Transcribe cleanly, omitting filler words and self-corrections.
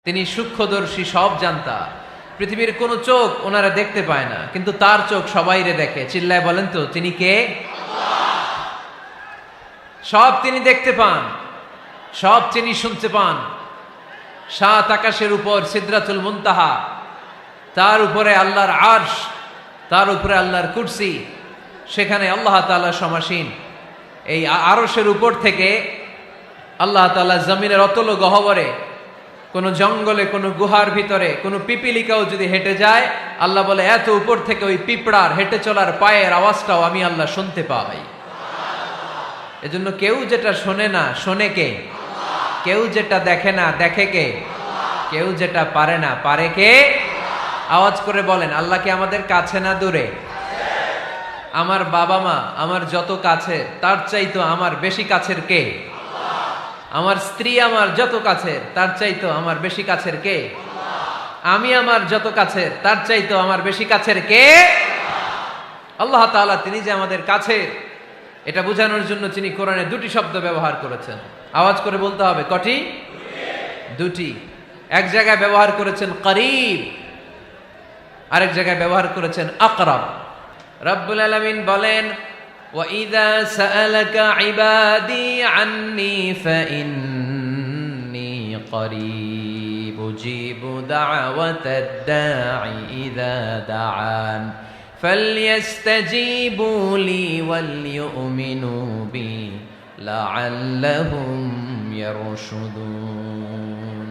তিনি সূক্ষ্মদর্শী, সব জানতা। পৃথিবীর কোন চোখ ওনারা দেখতে পায় না, কিন্তু তার চোখ সবাইরে দেখে। চিল্লায় বলেন তো তিনি কে? সব তিনি দেখতে পান, সব তিনি শুনতে পান। সাত আকাশের উপর সিদরাতুল মুনতাহা, তার উপরে আল্লাহর আরশ, তার উপরে আল্লাহর কুরসি, সেখানে আল্লাহ তাআলা সমাসীন। এই আরশের উপর থেকে আল্লাহ তাআলা জমিনের অতল গহ্বরে, কোন জঙ্গলে, কোন গুহার ভিতরে কোন পিপিলিকাও যদি হেঁটে যায়, আল্লাহ বলে এত উপর থেকে ওই পিঁপড়ার হেঁটে চলার পায়ের আওয়াজটাও আমি আল্লাহ শুনতে পাই। এজন্য কেউ যেটা শোনে না, শোনে কে? কেউ যেটা দেখে না, দেখে কে? কেউ যেটা পারে না, পারে কে? আওয়াজ করে বলেন, আল্লাহ কি আমাদের কাছে না দূরে? আমার বাবা মা আমার যত কাছে, তার চাইতো আমার বেশি কাছের কে? আমার স্ত্রী আমার যত কাছের, তার চাইতো আমার বেশি কাছের কে? আমি আমার যত কাছের, তার চাইতো আমার বেশি কাছের কে? আল্লাহ তাআলা তিনি যে আমাদের কাছে, এটা বোঝানোর জন্য তিনি কোরআনে দুটি শব্দ ব্যবহার করেছেন। আওয়াজ করে বলতে হবে, কটি? দুটি। এক জায়গায় ব্যবহার করেছেন করিব, আরেক জায়গায় ব্যবহার করেছেন আকরাব। রব্বুল আলামিন বলেন, وَإِذَا سَأَلَكَ عِبَادِي عَنِّي فَإِنِّي قَرِيبٌ أُجِيبُ دَعْوَةَ الدَّاعِ إِذَا دَعَانِ فَلْيَسْتَجِيبُوا لِي وَلْيُؤْمِنُوا بِي لَعَلَّهُمْ يَرْشُدُونَ।